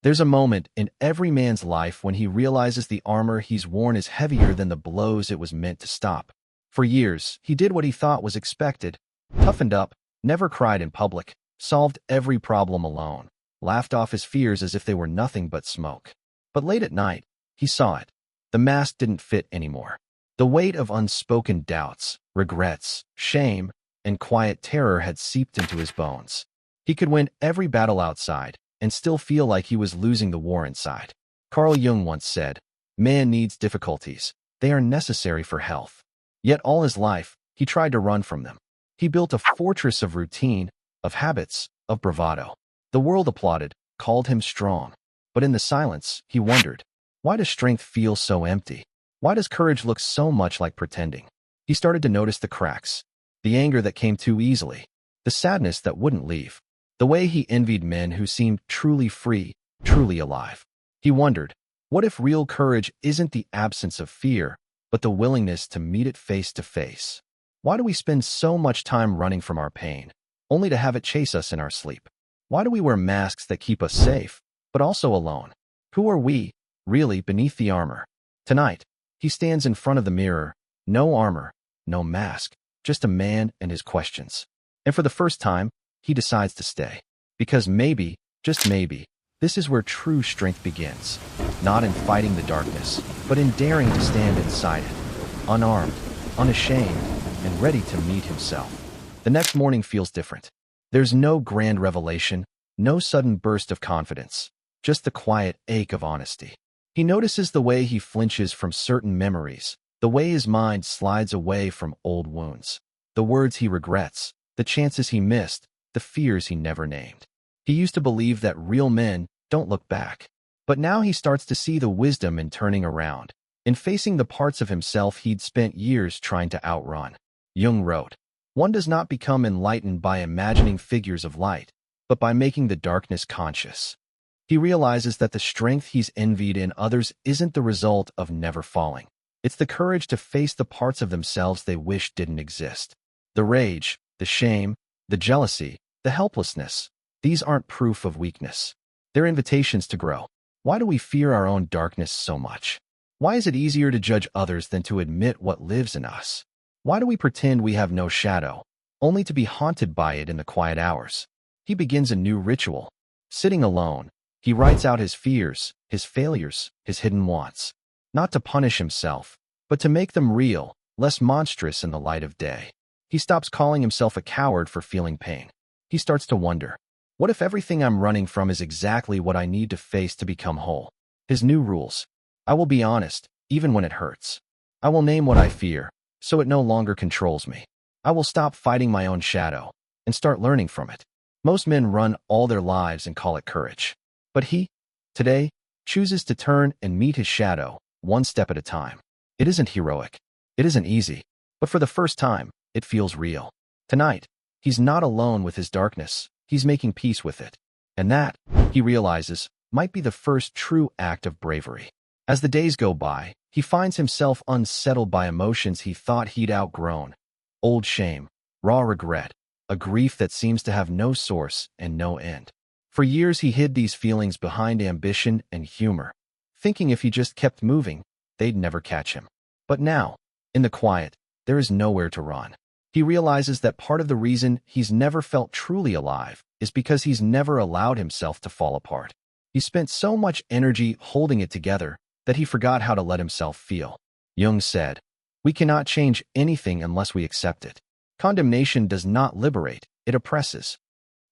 There's a moment in every man's life when he realizes the armor he's worn is heavier than the blows it was meant to stop. For years, he did what he thought was expected, toughened up, never cried in public, solved every problem alone, laughed off his fears as if they were nothing but smoke. But late at night, he saw it. The mask didn't fit anymore. The weight of unspoken doubts, regrets, shame, and quiet terror had seeped into his bones. He could win every battle outside and still feel like he was losing the war inside. Carl Jung once said, "Man needs difficulties. They are necessary for health." Yet all his life, he tried to run from them. He built a fortress of routine, of habits, of bravado. The world applauded, called him strong. But in the silence, he wondered, why does strength feel so empty? Why does courage look so much like pretending? He started to notice the cracks, the anger that came too easily, the sadness that wouldn't leave, the way he envied men who seemed truly free, truly alive. He wondered, what if real courage isn't the absence of fear, but the willingness to meet it face to face? Why do we spend so much time running from our pain, only to have it chase us in our sleep? Why do we wear masks that keep us safe, but also alone? Who are we, really, beneath the armor? Tonight, he stands in front of the mirror, no armor, no mask, just a man and his questions. And for the first time, he decides to stay. Because maybe, just maybe, this is where true strength begins. Not in fighting the darkness, but in daring to stand inside it, unarmed, unashamed, and ready to meet himself. The next morning feels different. There's no grand revelation, no sudden burst of confidence, just the quiet ache of honesty. He notices the way he flinches from certain memories, the way his mind slides away from old wounds, the words he regrets, the chances he missed, the fears he never named. He used to believe that real men don't look back. But now he starts to see the wisdom in turning around, in facing the parts of himself he'd spent years trying to outrun. Jung wrote, "One does not become enlightened by imagining figures of light, but by making the darkness conscious." He realizes that the strength he's envied in others isn't the result of never falling. It's the courage to face the parts of themselves they wish didn't exist. The rage, the shame, the jealousy, the helplessness, these aren't proof of weakness. They're invitations to grow. Why do we fear our own darkness so much? Why is it easier to judge others than to admit what lives in us? Why do we pretend we have no shadow, only to be haunted by it in the quiet hours? He begins a new ritual. Sitting alone, he writes out his fears, his failures, his hidden wants. Not to punish himself, but to make them real, less monstrous in the light of day. He stops calling himself a coward for feeling pain. He starts to wonder, what if everything I'm running from is exactly what I need to face to become whole? His new rules. I will be honest, even when it hurts. I will name what I fear, so it no longer controls me. I will stop fighting my own shadow and start learning from it. Most men run all their lives and call it courage. But he, today, chooses to turn and meet his shadow, one step at a time. It isn't heroic. It isn't easy. But for the first time, it feels real. Tonight, he's not alone with his darkness. He's making peace with it. And that, he realizes, might be the first true act of bravery. As the days go by, he finds himself unsettled by emotions he thought he'd outgrown. Old shame, raw regret, a grief that seems to have no source and no end. For years he hid these feelings behind ambition and humor, thinking if he just kept moving, they'd never catch him. But now, in the quiet, there is nowhere to run. He realizes that part of the reason he's never felt truly alive is because he's never allowed himself to fall apart. He spent so much energy holding it together that he forgot how to let himself feel. Jung said, "We cannot change anything unless we accept it. Condemnation does not liberate, it oppresses."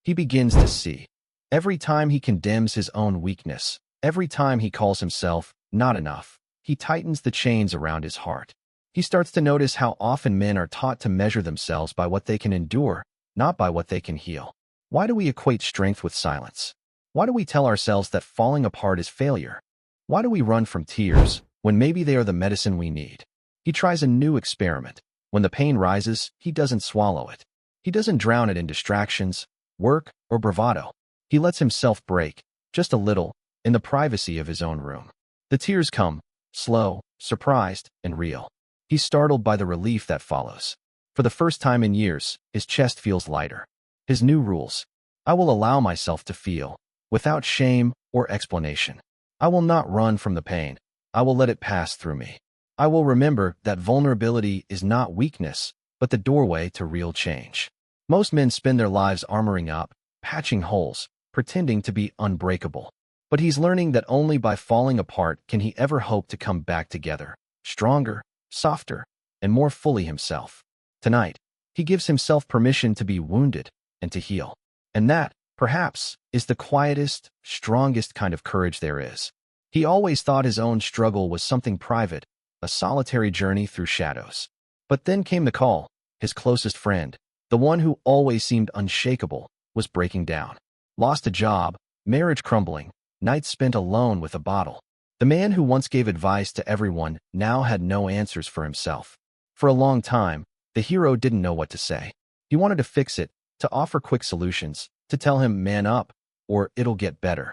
He begins to see. Every time he condemns his own weakness, every time he calls himself not enough, he tightens the chains around his heart. He starts to notice how often men are taught to measure themselves by what they can endure, not by what they can heal. Why do we equate strength with silence? Why do we tell ourselves that falling apart is failure? Why do we run from tears when maybe they are the medicine we need? He tries a new experiment. When the pain rises, he doesn't swallow it. He doesn't drown it in distractions, work, or bravado. He lets himself break, just a little, in the privacy of his own room. The tears come, slow, surprised, and real. He's startled by the relief that follows. For the first time in years, his chest feels lighter. His new rules. I will allow myself to feel, without shame or explanation. I will not run from the pain. I will let it pass through me. I will remember that vulnerability is not weakness, but the doorway to real change. Most men spend their lives armoring up, patching holes, pretending to be unbreakable. But he's learning that only by falling apart can he ever hope to come back together, stronger, softer, and more fully himself. Tonight, he gives himself permission to be wounded and to heal. And that, perhaps, is the quietest, strongest kind of courage there is. He always thought his own struggle was something private, a solitary journey through shadows. But then came the call. His closest friend, the one who always seemed unshakable, was breaking down. Lost a job, marriage crumbling, nights spent alone with a bottle. The man who once gave advice to everyone now had no answers for himself. For a long time, the hero didn't know what to say. He wanted to fix it, to offer quick solutions, to tell him man up, or it'll get better.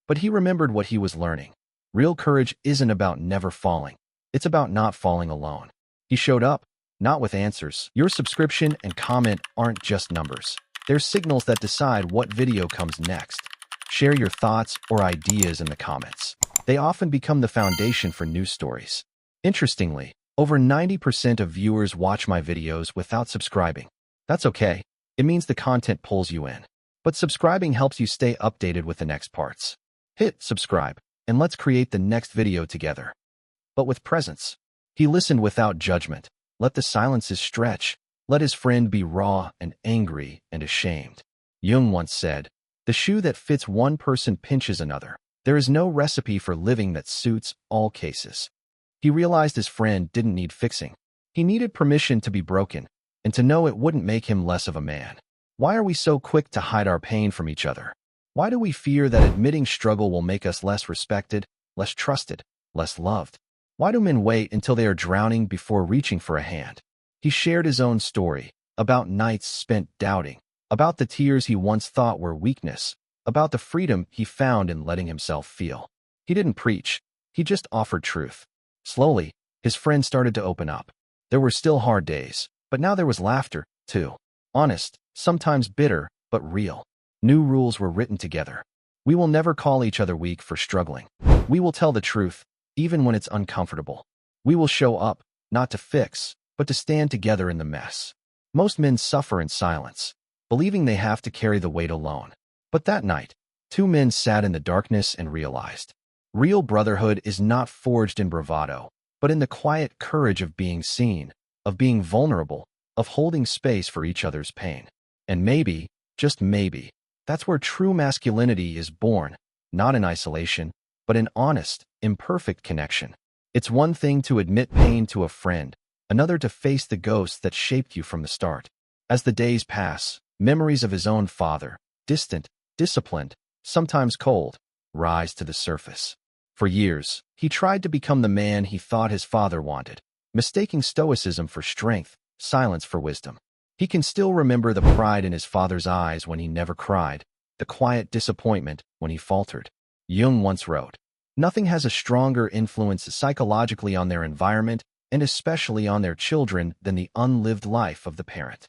But he remembered what he was learning. Real courage isn't about never falling. It's about not falling alone. He showed up, not with answers. Your subscription and comment aren't just numbers. They're signals that decide what video comes next. Share your thoughts or ideas in the comments. They often become the foundation for news stories. Interestingly, over 90% of viewers watch my videos without subscribing. That's okay. It means the content pulls you in. But subscribing helps you stay updated with the next parts. Hit subscribe, and let's create the next video together. But with presence. He listened without judgment. Let the silences stretch. Let his friend be raw and angry and ashamed. Jung once said, "The shoe that fits one person pinches another." There is no recipe for living that suits all cases. He realized his friend didn't need fixing. He needed permission to be broken, and to know it wouldn't make him less of a man. Why are we so quick to hide our pain from each other? Why do we fear that admitting struggle will make us less respected, less trusted, less loved? Why do men wait until they are drowning before reaching for a hand? He shared his own story, about nights spent doubting, about the tears he once thought were weakness, about the freedom he found in letting himself feel. He didn't preach, he just offered truth. Slowly, his friend started to open up. There were still hard days, but now there was laughter, too. Honest, sometimes bitter, but real. New rules were written together. We will never call each other weak for struggling. We will tell the truth, even when it's uncomfortable. We will show up, not to fix, but to stand together in the mess. Most men suffer in silence, believing they have to carry the weight alone. But that night, two men sat in the darkness and realized, real brotherhood is not forged in bravado, but in the quiet courage of being seen, of being vulnerable, of holding space for each other's pain. And maybe, just maybe, that's where true masculinity is born, not in isolation, but in honest, imperfect connection. It's one thing to admit pain to a friend, another to face the ghosts that shaped you from the start. As the days pass, memories of his own father, distant, disciplined, sometimes cold, rise to the surface. For years, he tried to become the man he thought his father wanted, mistaking stoicism for strength, silence for wisdom. He can still remember the pride in his father's eyes when he never cried, the quiet disappointment when he faltered. Jung once wrote, "Nothing has a stronger influence psychologically on their environment, and especially on their children, than the unlived life of the parent."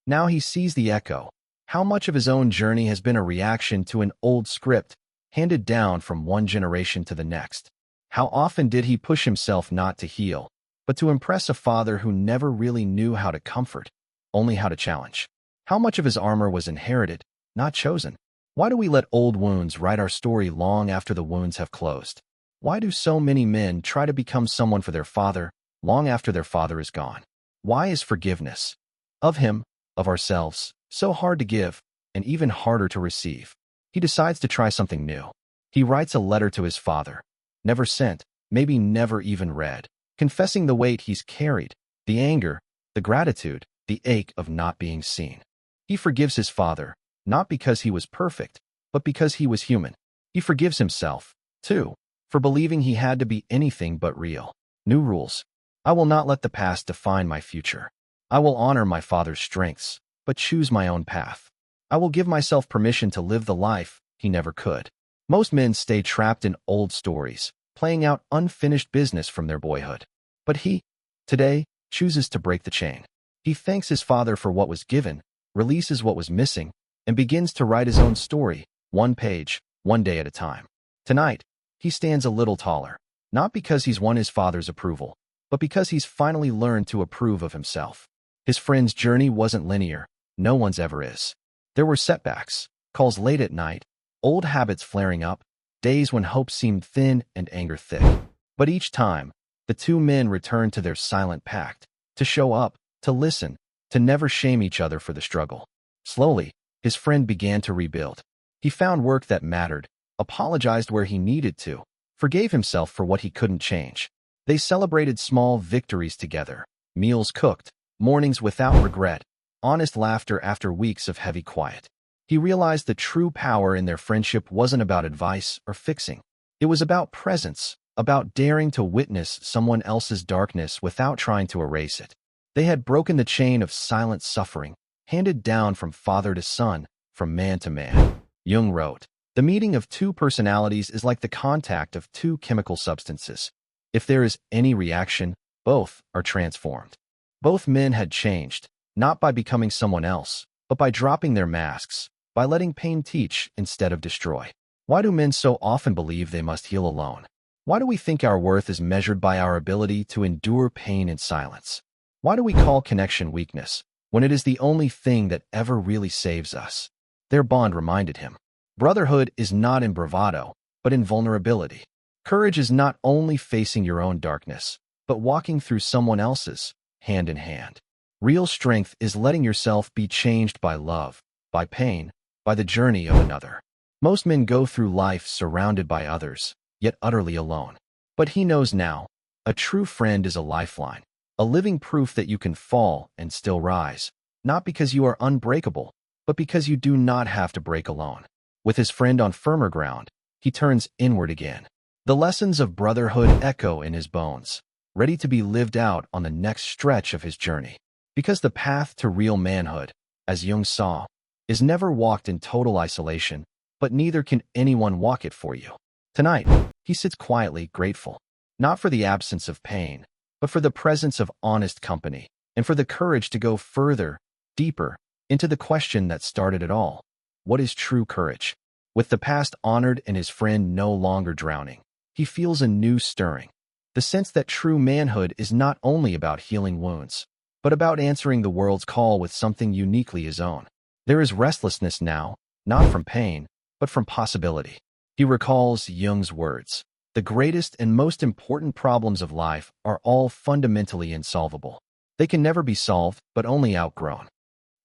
Now he sees the echo. How much of his own journey has been a reaction to an old script, handed down from one generation to the next? How often did he push himself not to heal, but to impress a father who never really knew how to comfort, only how to challenge? How much of his armor was inherited, not chosen? Why do we let old wounds write our story long after the wounds have closed? Why do so many men try to become someone for their father, long after their father is gone? Why is forgiveness, of him, of ourselves, so hard to give, and even harder to receive? He decides to try something new. He writes a letter to his father, never sent, maybe never even read, confessing the weight he's carried, the anger, the gratitude, the ache of not being seen. He forgives his father, not because he was perfect, but because he was human. He forgives himself, too, for believing he had to be anything but real. New rules. I will not let the past define my future. I will honor my father's strengths, but choose my own path. I will give myself permission to live the life he never could. Most men stay trapped in old stories, playing out unfinished business from their boyhood. But he, today, chooses to break the chain. He thanks his father for what was given, releases what was missing, and begins to write his own story, one page, one day at a time. Tonight, he stands a little taller, not because he's won his father's approval, but because he's finally learned to approve of himself. His friend's journey wasn't linear. No one's ever is. There were setbacks, calls late at night, old habits flaring up, days when hope seemed thin and anger thick. But each time, the two men returned to their silent pact, to show up, to listen, to never shame each other for the struggle. Slowly, his friend began to rebuild. He found work that mattered, apologized where he needed to, forgave himself for what he couldn't change. They celebrated small victories together, meals cooked, mornings without regret, honest laughter after weeks of heavy quiet. He realized the true power in their friendship wasn't about advice or fixing. It was about presence, about daring to witness someone else's darkness without trying to erase it. They had broken the chain of silent suffering, handed down from father to son, from man to man. Jung wrote, "The meeting of two personalities is like the contact of two chemical substances. If there is any reaction, both are transformed." Both men had changed, not by becoming someone else, but by dropping their masks, by letting pain teach instead of destroy. Why do men so often believe they must heal alone? Why do we think our worth is measured by our ability to endure pain in silence? Why do we call connection weakness, when it is the only thing that ever really saves us? Their bond reminded him. Brotherhood is not in bravado, but in vulnerability. Courage is not only facing your own darkness, but walking through someone else's, hand in hand. Real strength is letting yourself be changed by love, by pain, by the journey of another. Most men go through life surrounded by others, yet utterly alone. But he knows now, a true friend is a lifeline, a living proof that you can fall and still rise, not because you are unbreakable, but because you do not have to break alone. With his friend on firmer ground, he turns inward again. The lessons of brotherhood echo in his bones, ready to be lived out on the next stretch of his journey. Because the path to real manhood, as Jung saw, is never walked in total isolation, but neither can anyone walk it for you. Tonight, he sits quietly grateful, not for the absence of pain, but for the presence of honest company, and for the courage to go further, deeper, into the question that started it all. What is true courage? With the past honored and his friend no longer drowning, he feels a new stirring. The sense that true manhood is not only about healing wounds, but about answering the world's call with something uniquely his own. There is restlessness now, not from pain, but from possibility. He recalls Jung's words, "The greatest and most important problems of life are all fundamentally insolvable. They can never be solved, but only outgrown."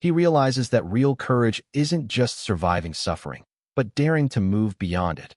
He realizes that real courage isn't just surviving suffering, but daring to move beyond it.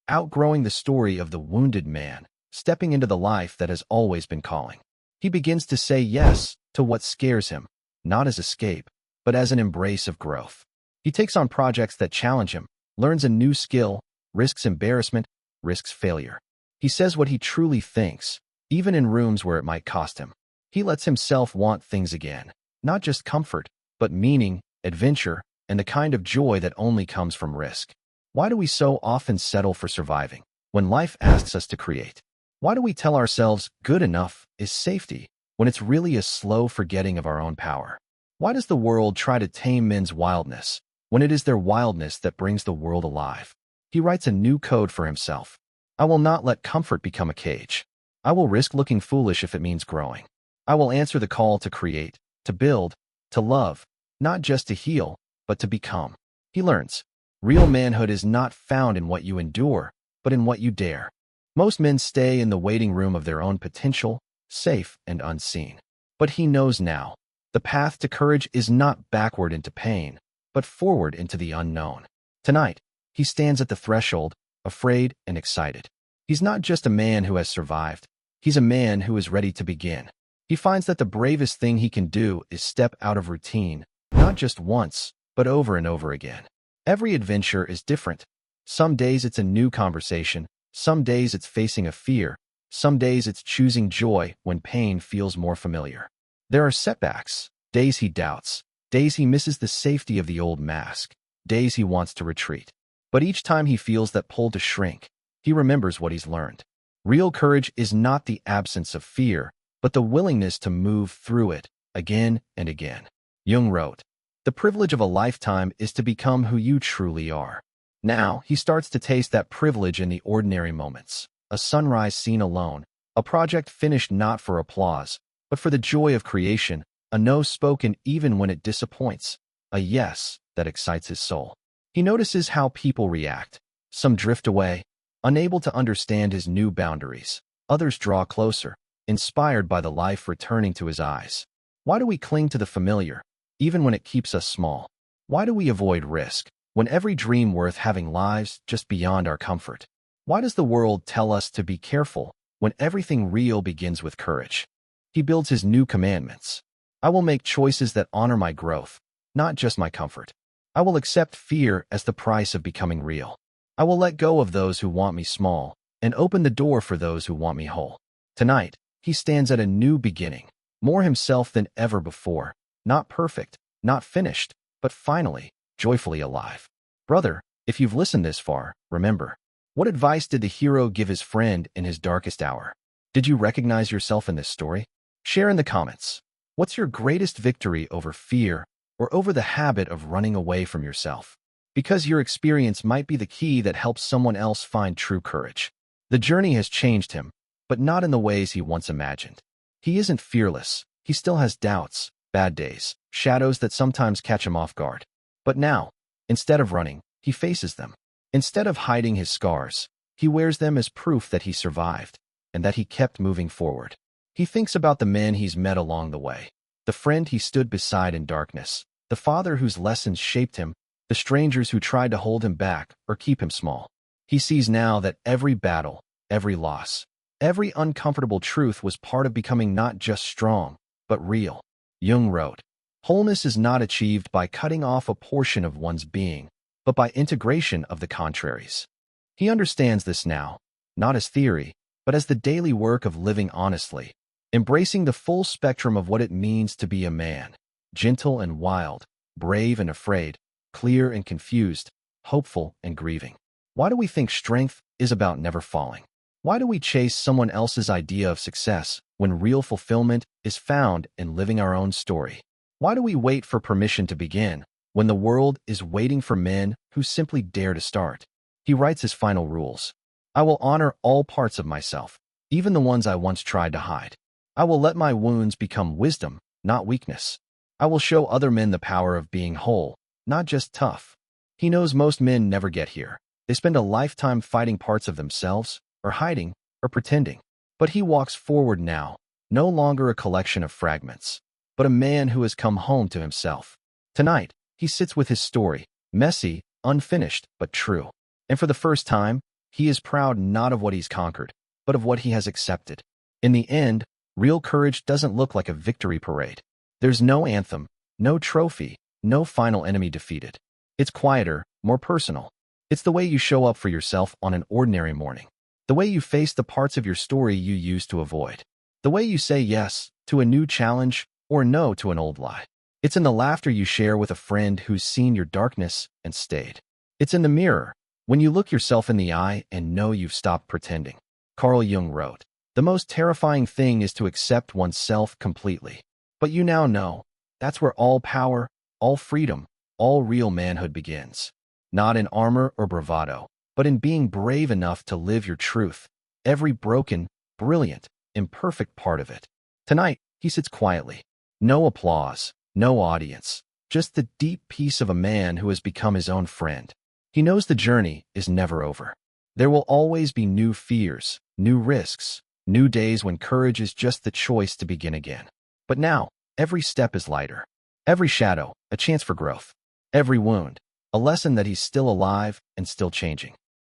Outgrowing the story of the wounded man, stepping into the life that has always been calling. He begins to say yes to what scares him, not as escape, but as an embrace of growth. He takes on projects that challenge him, learns a new skill, risks embarrassment, risks failure. He says what he truly thinks, even in rooms where it might cost him. He lets himself want things again, not just comfort, but meaning, adventure, and the kind of joy that only comes from risk. Why do we so often settle for surviving, when life asks us to create? Why do we tell ourselves good enough is safety, when it's really a slow forgetting of our own power? Why does the world try to tame men's wildness, when it is their wildness that brings the world alive? He writes a new code for himself. "I will not let comfort become a cage. I will risk looking foolish if it means growing. I will answer the call to create, to build, to love, not just to heal, but to become." He learns, real manhood is not found in what you endure, but in what you dare. Most men stay in the waiting room of their own potential, safe and unseen. But he knows now, the path to courage is not backward into pain, but forward into the unknown. Tonight, he stands at the threshold, afraid and excited. He's not just a man who has survived. He's a man who is ready to begin. He finds that the bravest thing he can do is step out of routine, not just once, but over and over again. Every adventure is different. Some days it's a new conversation. Some days it's facing a fear. Some days it's choosing joy when pain feels more familiar. There are setbacks, days he doubts, days he misses the safety of the old mask, days he wants to retreat. But each time he feels that pull to shrink, he remembers what he's learned. Real courage is not the absence of fear, but the willingness to move through it again and again. Jung wrote, "The privilege of a lifetime is to become who you truly are." Now, he starts to taste that privilege in the ordinary moments. A sunrise seen alone, a project finished not for applause, but for the joy of creation, a no spoken even when it disappoints, a yes that excites his soul. He notices how people react. Some drift away, unable to understand his new boundaries. Others draw closer, inspired by the life returning to his eyes. Why do we cling to the familiar, even when it keeps us small? Why do we avoid risk, when every dream worth having lies just beyond our comfort? Why does the world tell us to be careful, when everything real begins with courage? He builds his new commandments. I will make choices that honor my growth, not just my comfort. I will accept fear as the price of becoming real. I will let go of those who want me small, and open the door for those who want me whole. Tonight, he stands at a new beginning, more himself than ever before, not perfect, not finished, but finally, joyfully alive. Brother, if you've listened this far, remember, what advice did the hero give his friend in his darkest hour? Did you recognize yourself in this story? Share in the comments. What's your greatest victory over fear or over the habit of running away from yourself? Because your experience might be the key that helps someone else find true courage. The journey has changed him, but not in the ways he once imagined. He isn't fearless. He still has doubts, bad days, shadows that sometimes catch him off guard. But now, instead of running, he faces them. Instead of hiding his scars, he wears them as proof that he survived and that he kept moving forward. He thinks about the men he's met along the way, the friend he stood beside in darkness, the father whose lessons shaped him, the strangers who tried to hold him back or keep him small. He sees now that every battle, every loss, every uncomfortable truth was part of becoming not just strong, but real. Jung wrote, "Wholeness is not achieved by cutting off a portion of one's being, but by integration of the contraries." He understands this now, not as theory, but as the daily work of living honestly, embracing the full spectrum of what it means to be a man, gentle and wild, brave and afraid, clear and confused, hopeful and grieving. Why do we think strength is about never falling? Why do we chase someone else's idea of success when real fulfillment is found in living our own story? Why do we wait for permission to begin when the world is waiting for men who simply dare to start? He writes his final rules. I will honor all parts of myself, even the ones I once tried to hide. I will let my wounds become wisdom, not weakness. I will show other men the power of being whole, not just tough. He knows most men never get here. They spend a lifetime fighting parts of themselves, or hiding, or pretending. But he walks forward now, no longer a collection of fragments, but a man who has come home to himself. Tonight, he sits with his story, messy, unfinished, but true. And for the first time, he is proud not of what he's conquered, but of what he has accepted. In the end, real courage doesn't look like a victory parade. There's no anthem, no trophy, no final enemy defeated. It's quieter, more personal. It's the way you show up for yourself on an ordinary morning. The way you face the parts of your story you used to avoid. The way you say yes to a new challenge or no to an old lie. It's in the laughter you share with a friend who's seen your darkness and stayed. It's in the mirror, when you look yourself in the eye and know you've stopped pretending. Carl Jung wrote, "The most terrifying thing is to accept oneself completely." But you now know, that's where all power, all freedom, all real manhood begins. Not in armor or bravado, but in being brave enough to live your truth, every broken, brilliant, imperfect part of it. Tonight, he sits quietly. No applause, no audience, just the deep peace of a man who has become his own friend. He knows the journey is never over. There will always be new fears, new risks, new days when courage is just the choice to begin again. But now, every step is lighter. Every shadow, a chance for growth. Every wound, a lesson that he's still alive and still changing.